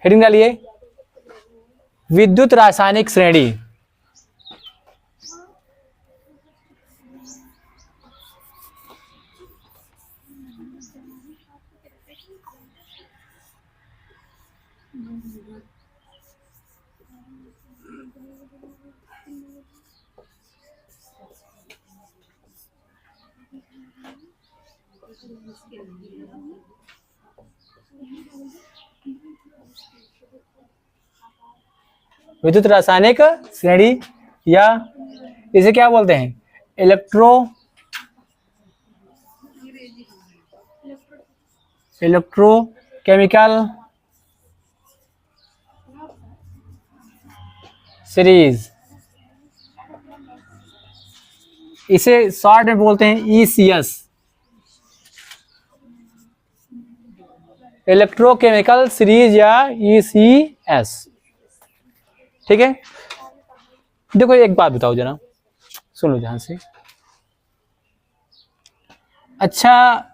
Heading डालिए विद्युत रासायनिक श्रेणी। विद्युत रासायनिक श्रेणी या इसे क्या बोलते हैं? इलेक्ट्रोकेमिकल सीरीज, इसे शॉर्ट में बोलते हैं ECS, इलेक्ट्रोकेमिकल सीरीज या ECS। ठीक है, देखो एक बात बताओ जरा, सुन लो ध्यान से। अच्छा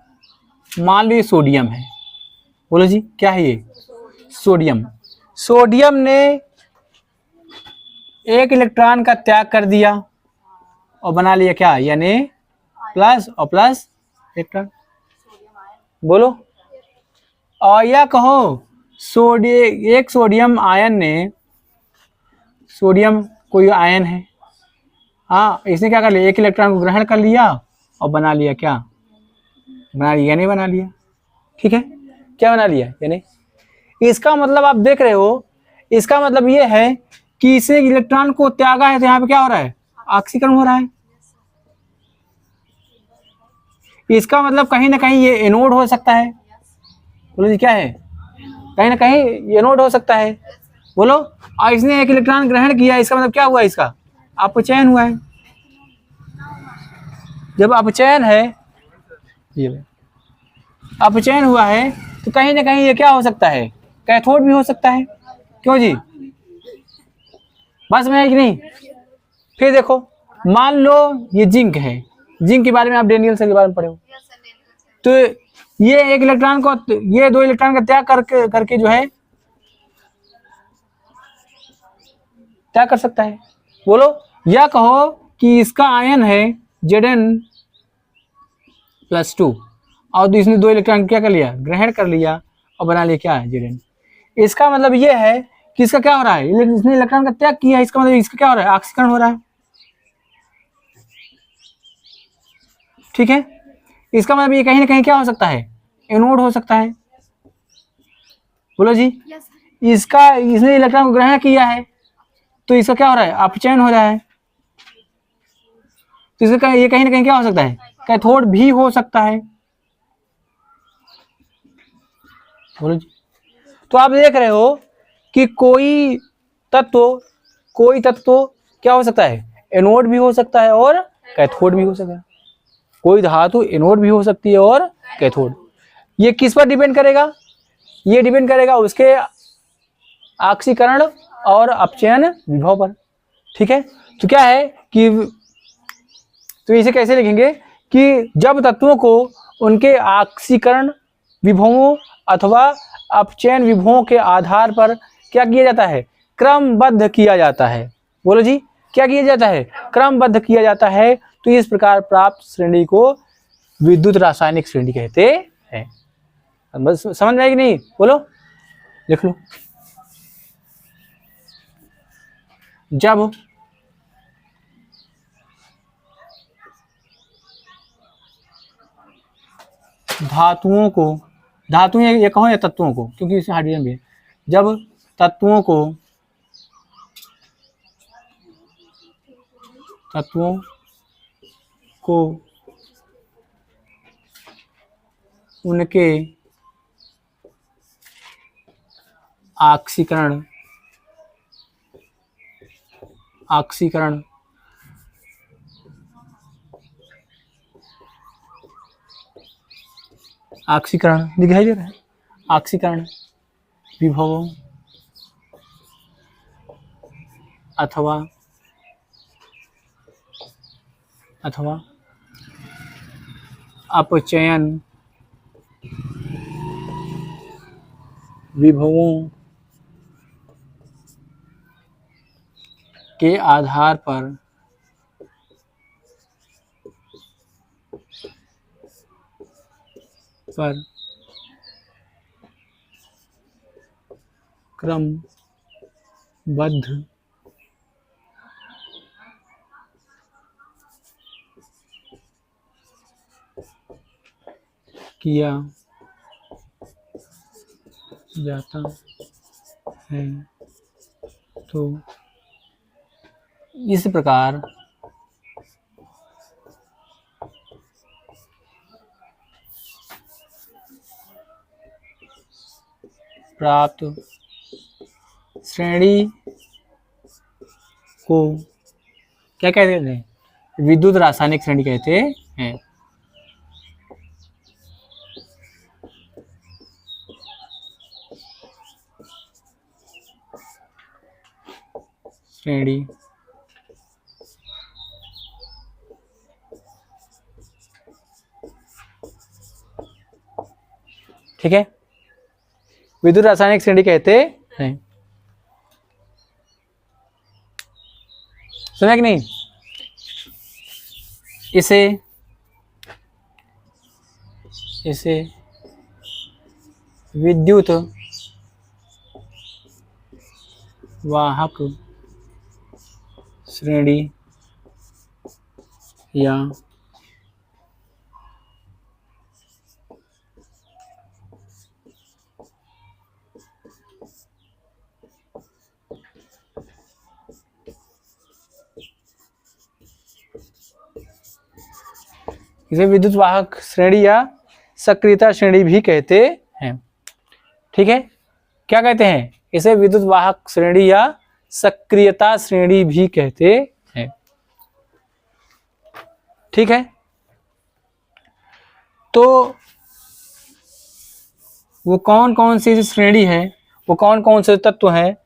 मान लो ये सोडियम है, बोलो जी क्या है ये? सोडियम। सोडियम ने एक इलेक्ट्रॉन का त्याग कर दिया और बना लिया क्या? यानी प्लस और प्लस इलेक्ट्रॉन, बोलो। और या कहो एक सोडियम आयन ने, सोडियम कोई आयन है, हाँ, इसने क्या कर लिया? एक इलेक्ट्रॉन को ग्रहण कर लिया और बना लिया क्या? बना लिया, यानी बना लिया। ठीक है, क्या बना लिया? यानी इसका मतलब आप देख रहे हो, इसका मतलब ये है कि इसे इलेक्ट्रॉन को त्यागा है तो यहाँ पे क्या हो रहा है? ऑक्सीकरण हो रहा है। इसका मतलब कहीं ना कहीं ये एनोड हो सकता है, बोलो जी क्या है? कहीं ना कहीं एनोड हो सकता है, बोलो। और इसने एक इलेक्ट्रॉन ग्रहण किया, इसका मतलब क्या हुआ? इसका अपचयन हुआ है। जब अपचयन है, ये अपचयन हुआ है तो कहीं ना कहीं ये क्या हो सकता है? कैथोड भी हो सकता है। क्यों जी? बस में है कि नहीं? फिर देखो, मान लो ये जिंक है, जिंक के बारे में आप डेनियल से के बारे में पढ़े हो, तो ये एक इलेक्ट्रॉन को, ये दो इलेक्ट्रॉन का त्याग करके जो है क्या कर सकता है, बोलो। या कहो कि इसका आयन है Zn+2 और इसने दो इलेक्ट्रॉन क्या कर लिया? ग्रहण कर लिया और बना लिया क्या? Zn। इसका मतलब ये है कि इसका क्या हो रहा है? इसने इलेक्ट्रॉन का त्याग किया, इसका मतलब इसका क्या हो रहा है? ऑक्सीकरण हो रहा है। ठीक है, इसका मतलब ये कहीं ना कहीं क्या हो सकता है? एनोड हो सकता है, बोलो जी। इसका, इसने इलेक्ट्रॉन को ग्रहण किया है तो इसका क्या हो रहा है? अपचयन हो रहा है। तो इसका ये कहीं ना कहीं क्या हो सकता है? कैथोड भी हो सकता है, बोलो जी। तो आप देख रहे हो कि कोई तत्व क्या हो सकता है? एनोड भी हो सकता है और कैथोड भी हो सकता है। कोई धातु एनोड भी हो सकती है और कैथोड। ये किस पर डिपेंड करेगा? ये डिपेंड करेगा उसके ऑक्सीकरण और अपचयन विभव पर। ठीक है, तो क्या है कि, तो इसे कैसे लिखेंगे कि जब तत्वों को उनके ऑक्सीकरण विभवों अथवा अपचयन विभवों के आधार पर क्या किया जाता है? क्रमबद्ध किया जाता है, बोलो जी क्या किया जाता है? क्रमबद्ध किया जाता है। तो इस प्रकार प्राप्त श्रेणी को विद्युत रासायनिक श्रेणी कहते हैं। समझ में आएगी नहीं? बोलो, लिख लो। जब धातुओं को, धातु ये कहो या तत्वों को, क्योंकि इसमें हाइड्रोजन भी है। जब तत्वों को उनके ऑक्सीकरण दिखाई दे रहा है? ऑक्सीकरण विभवों अथवा अपचयन विभवों के आधार पर क्रमबद्ध किया जाता है, तो इस प्रकार प्राप्त श्रेणी को क्या कहते हैं? विद्युत रासायनिक श्रेणी कहते हैं। श्रेणी ठीक है, विद्युत रासायनिक श्रेणी कहते हैं। सुना कि नहीं? इसे विद्युत वाहक श्रेणी या इसे विद्युत वाहक श्रेणी या सक्रियता श्रेणी भी कहते हैं। ठीक है, क्या कहते हैं? इसे विद्युत वाहक श्रेणी या सक्रियता श्रेणी भी कहते हैं। ठीक है, तो वो कौन कौन सी श्रेणी है, वो कौन कौन से तत्व है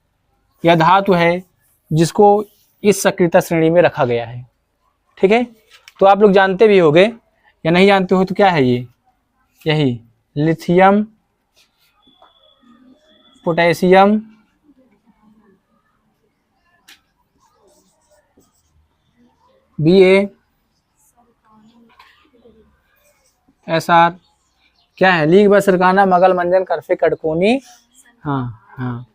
या धातु है जिसको इस सक्रियता श्रेणी में रखा गया है। ठीक है, तो आप लोग जानते भी होंगे या नहीं जानते हो तो क्या है ये? यही लिथियम, पोटेशियम, Ba, Sr, क्या है? लीक व सरकाना, मगल मंजन, करफे, कड़कोनी। हाँ हाँ,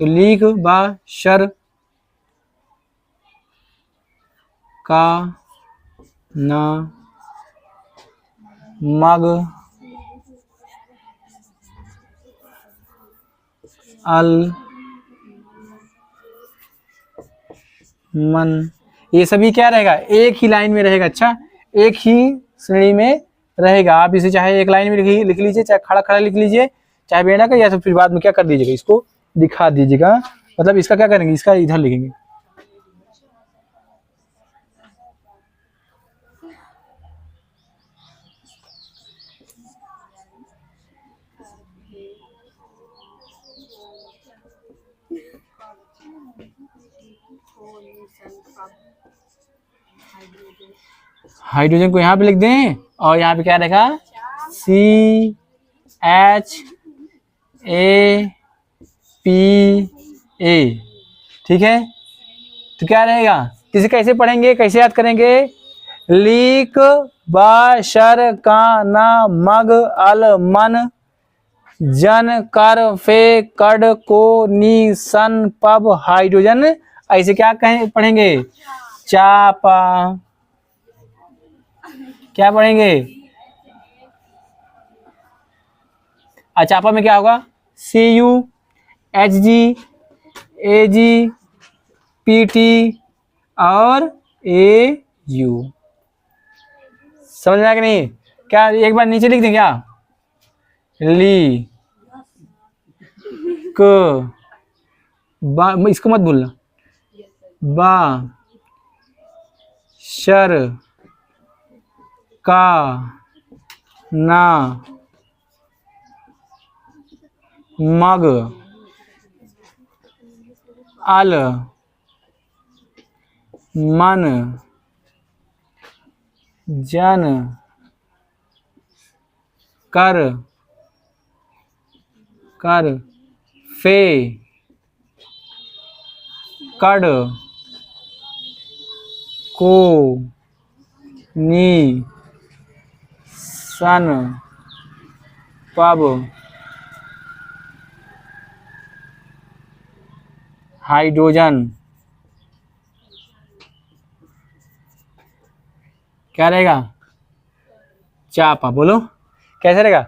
तो लीक व शर का ना मग अल मन, ये सभी क्या रहेगा? एक ही लाइन में रहेगा। अच्छा, एक ही श्रेणी में रहेगा। आप इसे चाहे एक लाइन में लिख लीजिए, चाहे खड़ा खड़ा लिख लीजिए, चाहे बेड़ा का, या तो फिर बाद में क्या कर दीजिएगा, इसको दिखा दीजिएगा। मतलब इसका क्या करेंगे? इसका इधर लिखेंगे। हाइड्रोजन को यहाँ पे लिख दें और यहाँ पे क्या रहेगा? CH APA। ठीक है, तो क्या रहेगा? किसे कैसे पढ़ेंगे, कैसे याद करेंगे? लीक ब शर का न मग अल मन जन कर फे कड को नी सन पब हाइड्रोजन। ऐसे क्या कहें पढ़ेंगे? चापा। क्या पढ़ेंगे? चापा में क्या होगा? Cu Hg Ag Pt और Au। समझ में आया कि नहीं? क्या एक बार नीचे लिख दें क्या? ली क बा, इसको मत भूलना, बा शर का ना मग अल मन जन कर फे कड़ को नी सन पब हाइड्रोजन क्या रहेगा? चापा। बोलो कैसे रहेगा?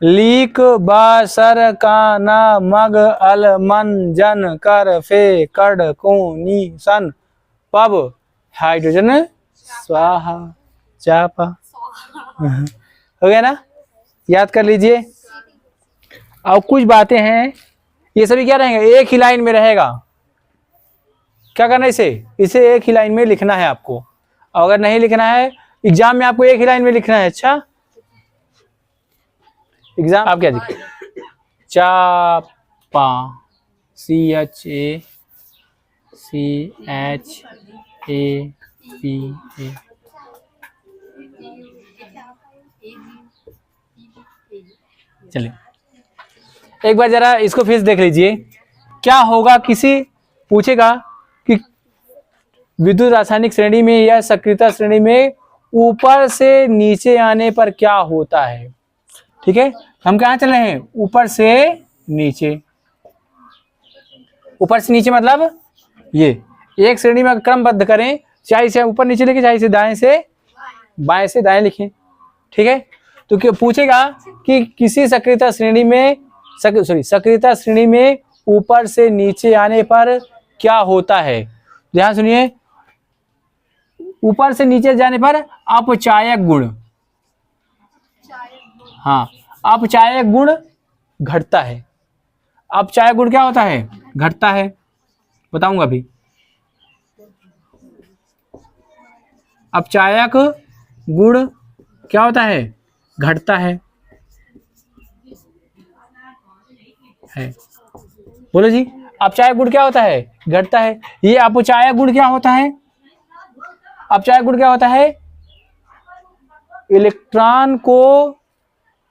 लीक बासर काना मग अल मन जन कर फे कड़ को नी सन पब हाइड्रोजन स्वाहा चापा। हो गया ना? याद कर लीजिए। अब कुछ बातें हैं, ये सभी क्या रहेंगे? एक ही लाइन में रहेगा। क्या करना है इसे एक ही लाइन में लिखना है आपको। अगर नहीं लिखना है एग्जाम में, आपको एक ही लाइन में लिखना है। अच्छा, एग्जाम आप क्या लिखें? चापा CHACHAPA। चलिए एक बार जरा इसको फिर देख लीजिए। क्या होगा, किसी पूछेगा कि विद्युत रासायनिक श्रेणी में या सक्रियता श्रेणी में ऊपर से नीचे आने पर क्या होता है? ठीक है, हम कहाँ चले हैं? ऊपर से नीचे। ऊपर से नीचे मतलब ये एक श्रेणी में क्रमबद्ध करें, चाहे से ऊपर नीचे लिखे, चाहे से दाएं से बाएं से दाएं लिखें। ठीक है, तो क्या पूछेगा कि किसी सक्रियता श्रेणी में सक्रियता श्रेणी में ऊपर से नीचे आने पर क्या होता है? ध्यान सुनिए, ऊपर से नीचे जाने पर अपचायक गुण, हाँ अपचायक गुण घटता है। अपचायक गुण क्या होता है? घटता है। बताऊंगा अभी। अपचायक गुण क्या होता है? घटता है। बोलो जी, अपचायक गुण क्या होता है? घटता है। ये अपचायक गुण क्या होता है? अपचायक गुण क्या होता है? इलेक्ट्रॉन को,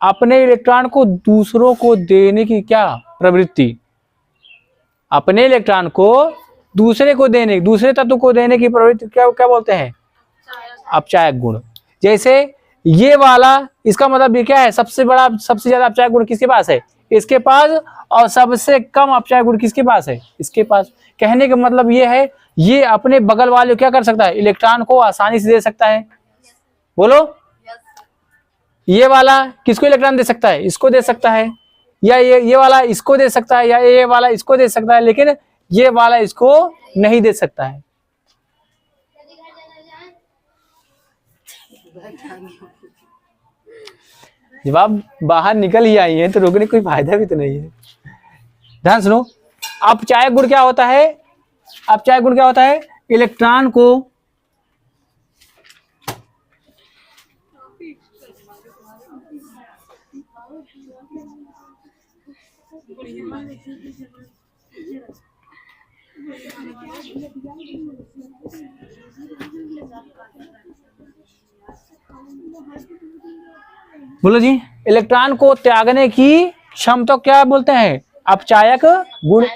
अपने इलेक्ट्रॉन को दूसरों को देने की क्या प्रवृत्ति? अपने इलेक्ट्रॉन को दूसरे को देने, दूसरे तत्व को देने की प्रवृत्ति क्या क्या बोलते हैं? अपचायक गुण। जैसे ये वाला, इसका मतलब ये क्या है? सबसे बड़ा, सबसे ज्यादा अपचायक गुण किसके पास है? इसके पास। और सबसे कम अपचायक गुण किसके पास है? इसके पास। कहने का मतलब ये है, ये अपने बगल वाले क्या कर सकता है? इलेक्ट्रॉन को आसानी से दे सकता है। बोलो, ये वाला किसको इलेक्ट्रॉन दे सकता है? इसको दे सकता है। या ये वाला इसको दे सकता है, या ये वाला इसको दे सकता है, लेकिन ये वाला इसको नहीं दे सकता है। जब आप बाहर निकल ही आई हैं तो रोकने कोई फायदा भी तो नहीं है। ध्यान सुनो, अपचायक गुण क्या होता है? अपचायक गुण क्या होता है? इलेक्ट्रॉन को बोलो जी, इलेक्ट्रॉन को त्यागने की क्षमता क्या बोलते हैं? अपचायक गुण।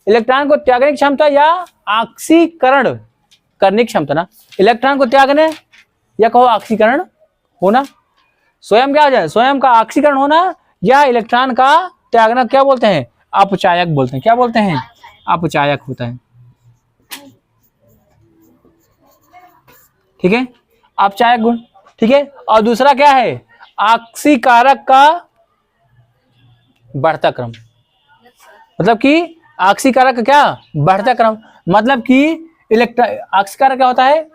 इलेक्ट्रॉन को त्यागने की क्षमता या ऑक्सीकरण करने की क्षमता ना। इलेक्ट्रॉन को त्यागने या कहो ऑक्सीकरण होना, स्वयं क्या हो जाए? स्वयं का ऑक्सीकरण होना या इलेक्ट्रॉन का त्यागना क्या बोलते हैं? अपचायक बोलते हैं। क्या बोलते हैं? अपचायक होता है। ठीक है, अपचायक गुण। ठीक है, और दूसरा क्या है? ऑक्सीकारक का बढ़ता क्रम। मतलब कि ऑक्सीकारक का क्या? बढ़ता क्रम। मतलब कि ऑक्सीकारक क्या होता है?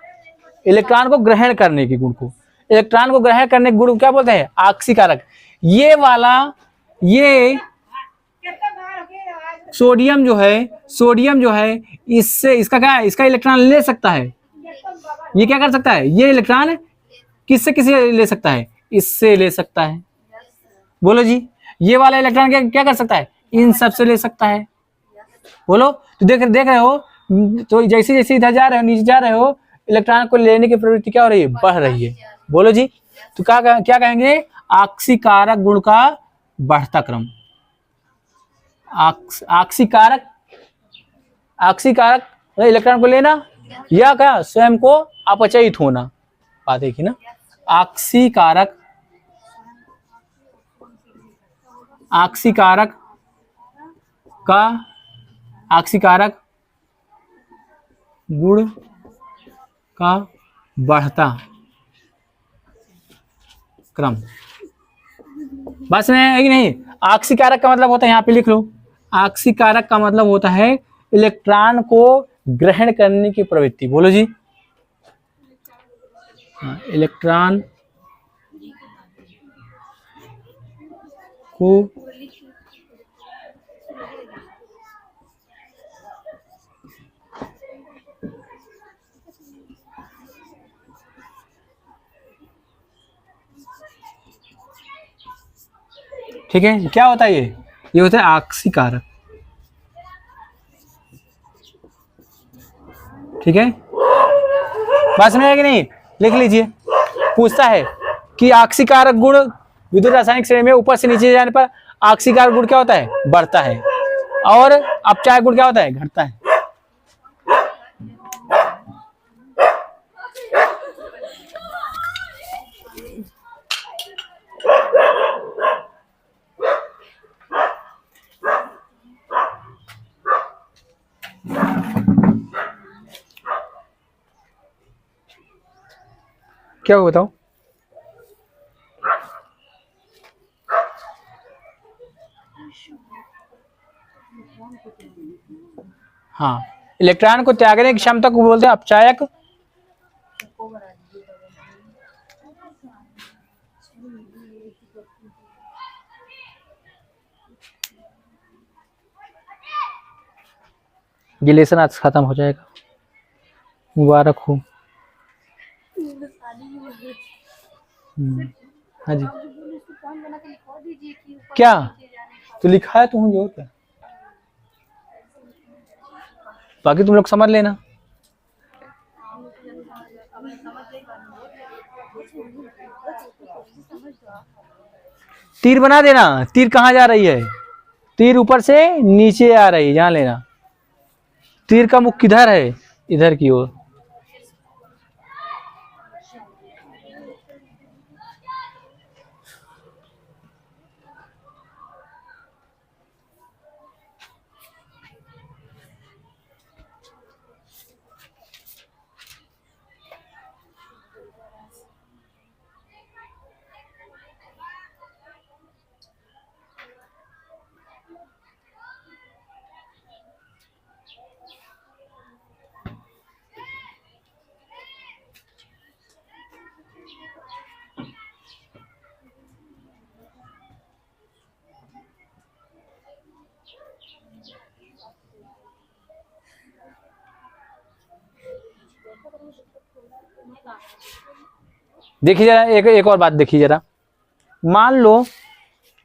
इलेक्ट्रॉन को ग्रहण करने के गुण को, इलेक्ट्रॉन को ग्रहण करने के गुण को क्या बोलते हैं? ऑक्सीकारक। ये वाला, ये सोडियम जो है इससे, इसका क्या है? इसका इलेक्ट्रॉन ले सकता है। ये क्या कर सकता है? ये इलेक्ट्रॉन किससे किसे ले सकता है? इससे ले सकता है। बोलो जी, ये वाला इलेक्ट्रॉन क्या कर सकता है? इन सब से ले सकता है। बोलो, तो देख रहे हो, तो जैसे जैसे इधर जा रहे हो, नीचे जा रहे हो, इलेक्ट्रॉन को लेने की प्रवृत्ति क्या हो रही है? बढ़ रही है। बोलो जी, तो क्या कहेंगे? ऑक्सीकारक गुण का बढ़ता क्रम। आक्सीकारक, आक्सीकारक इलेक्ट्रॉन को लेना या क्या स्वयं को अपचयित होना, बात एक ही ना। आक्सीकारक, आक्सीकारक का, आक्सीकारक गुण का बढ़ता क्रम। बस में है कि नहीं। आक्सीकारक का मतलब होता है, यहाँ पे लिख लो, आक्सीकारक का मतलब होता है इलेक्ट्रॉन को ग्रहण करने की प्रवृत्ति। बोलो जी। इलेक्ट्रॉन को ठीक है, क्या होता है ये होता है आक्सीकारक। ठीक है, बस में है कि नहीं, लिख लीजिए। पूछता है कि आक्सीकारक गुण विद्युत रासायनिक श्रेणी में ऊपर से नीचे जाने पर आक्सीकारक गुण क्या होता है, बढ़ता है, और अपचायक गुण क्या होता है, घटता है। क्या हो बताओ। हाँ, इलेक्ट्रॉन को त्यागने की क्षमता को बोलते हैं अपचायक। ये लेसन आज खत्म हो जाएगा, मुबारक हो। हाँ जी, क्या तो लिखा है तो और क्या, बाकी तुम लोग समझ लेना। तीर बना देना, तीर कहाँ जा रही है, तीर ऊपर से नीचे आ रही है, जान लेना। तीर का मुख किधर है, इधर की ओर। देखिए जरा, एक और बात देखिए जरा। मान लो,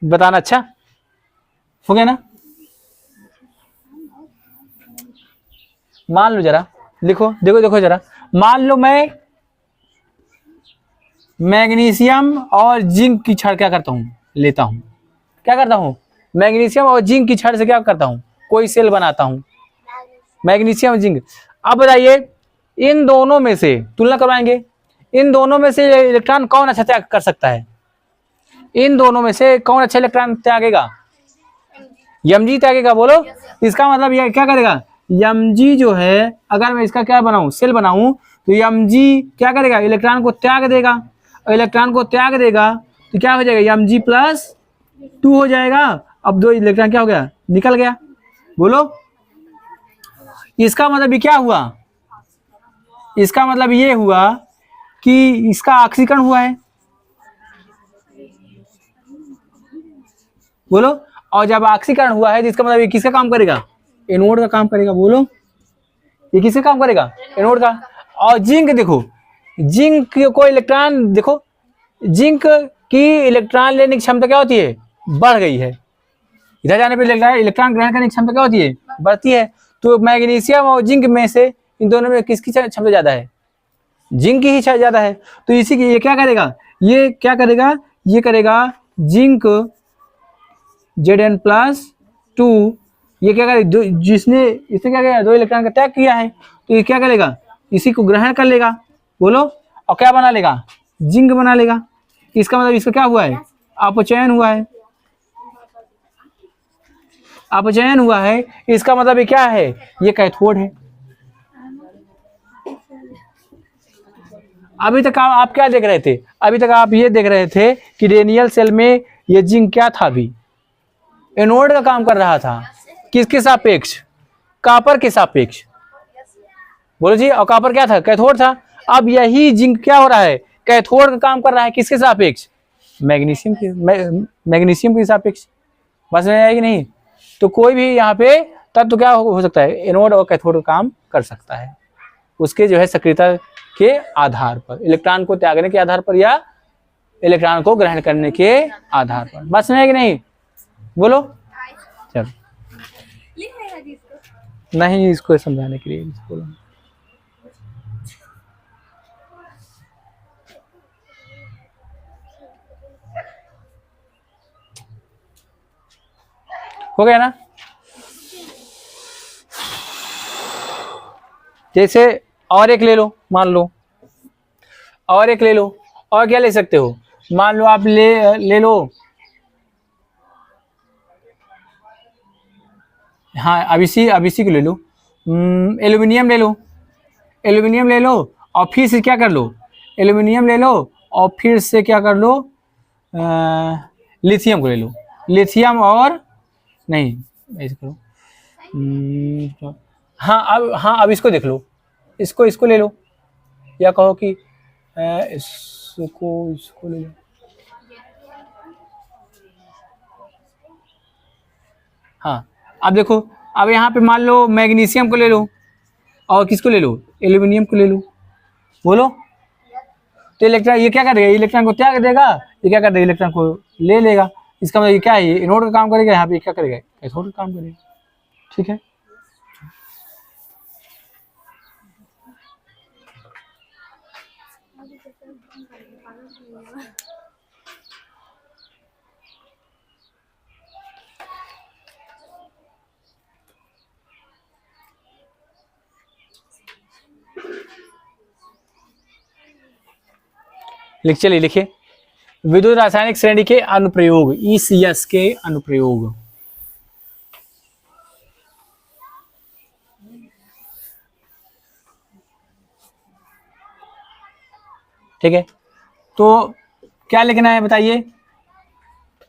बताना, अच्छा हो गया ना। मान लो जरा, लिखो, देखो देखो जरा। मान लो मैं मैग्नीशियम और जिंक की छड़ क्या करता हूं, लेता हूं। क्या करता हूं, मैग्नीशियम और जिंक की छड़ से क्या करता हूं, कोई सेल बनाता हूं, मैग्नीशियम जिंक। अब बताइए, इन दोनों में से तुलना करवाएंगे, इन दोनों में से इलेक्ट्रॉन कौन अच्छा त्याग कर सकता है, इन दोनों में से कौन अच्छा इलेक्ट्रॉन त्यागेगा, Mg त्यागेगा। बोलो, इसका मतलब ये क्या करेगा, Mg जो है, अगर मैं इसका क्या बनाऊं, सेल बनाऊं, तो Mg क्या करेगा, इलेक्ट्रॉन को त्याग देगा, और इलेक्ट्रॉन को त्याग देगा तो क्या हो जाएगा, Mg+2 हो जाएगा। अब दो इलेक्ट्रॉन क्या हो गया, निकल गया। बोलो, इसका मतलब ये क्या हुआ, इसका मतलब ये हुआ कि इसका ऑक्सीकरण हुआ है। बोलो, और जब ऑक्सीकरण हुआ है तो इसका मतलब ये किसका काम करेगा, एनोड का काम करेगा। बोलो, ये किसका काम करेगा, एनोड का। और जिंक देखो, जिंक को इलेक्ट्रॉन देखो, जिंक की इलेक्ट्रॉन लेने की क्षमता क्या होती है, बढ़ गई है। इधर जाने पर इलेक्ट्रॉन ग्रहण करने की क्षमता क्या होती है, बढ़ती है। तो मैग्नीशियम और जिंक में से इन दोनों में किसकी क्षमता ज्यादा है, जिंक की ही ज्यादा है। तो इसी की ये क्या करेगा, ये क्या करेगा, ये करेगा जिंक Zn+2 ये क्या करे, जिसने इसने क्या किया, 2 इलेक्ट्रॉन का त्याग किया है, तो ये क्या करेगा, इसी को ग्रहण कर लेगा, बोलो, और क्या बना लेगा, जिंक बना लेगा। इसका मतलब इसका क्या हुआ है, अपचयन हुआ है, अपचयन हुआ है। इसका मतलब ये क्या है, ये कैथोड है। अभी तक आप क्या देख रहे थे, अभी तक आप ये देख रहे थे कि रेनियल सेल में ये जिंक क्या था, अभी एनोड का काम कर रहा था, किसके सापेक्ष, कॉपर के सापेक्ष, बोलो जी, और कॉपर क्या था, कैथोड था। अब यही जिंक क्या हो रहा है, कैथोड का काम कर रहा है, किसके सापेक्ष, मैग्नीशियम के, मैग्नीशियम के सापेक्ष। बस में आएगी नहीं, तो कोई भी यहाँ पे तत्व क्या हो सकता है, एनोड और कैथोड का काम कर सकता है, उसके जो है सक्रियता के आधार पर, इलेक्ट्रॉन को त्यागने के आधार पर या इलेक्ट्रॉन को ग्रहण करने के आधार पर। बस में है कि नहीं, बोलो, चलो, नहीं इसको समझाने के लिए बोलो। हो गया ना। जैसे और एक ले लो, मान लो, और एक ले लो, और क्या ले सकते हो, मान लो आप ले लो, हाँ अब इसी को ले लो, एल्यूमिनियम ले लो, एल्यूमिनियम ले लो, और फिर से क्या कर लो, एल्यूमिनियम ले लो, और फिर से क्या कर लो, लिथियम को ले लो, लिथियम और नहीं ऐसे करो, हाँ अब इसको देख लो, इसको ले लो, या कहो कि इसको ले लो, हाँ अब देखो, अब यहाँ पे मान लो मैग्नीशियम को ले लो, और किसको ले लो, एल्यूमिनियम को ले लो, बोलो, तो इलेक्ट्रॉन ये क्या करेगा, इलेक्ट्रॉन को त्याग देगा, ये क्या कर देगा, इलेक्ट्रॉन को ले लेगा। इसका मतलब ये क्या है, ये एनोड का काम करेगा, यहाँ पे क्या करेगा, कैथोड का काम करेगा। ठीक है, चलिए लिखिए, विद्युत रासायनिक श्रेणी के अनुप्रयोग, ईसीएस के अनुप्रयोग। ठीक है, तो क्या लिखना है बताइए,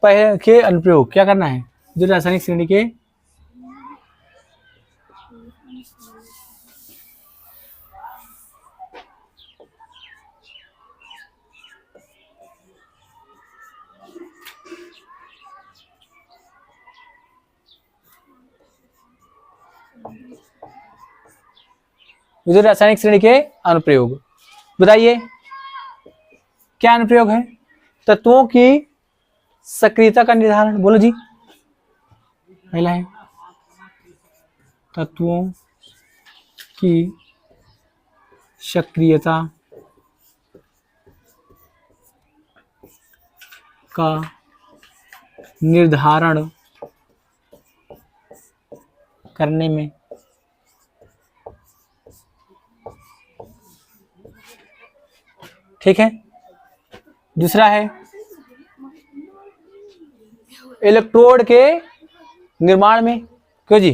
पहले के अनुप्रयोग क्या करना है, विद्युत रासायनिक श्रेणी के विद्युत रासायनिक श्रेणी के अनुप्रयोग। बताइए क्या अनुप्रयोग है, तत्वों की सक्रियता का निर्धारण, बोलो जी, पहला है तत्वों की सक्रियता का निर्धारण करने में ठीक है। दूसरा है इलेक्ट्रोड के निर्माण में, क्यों जी,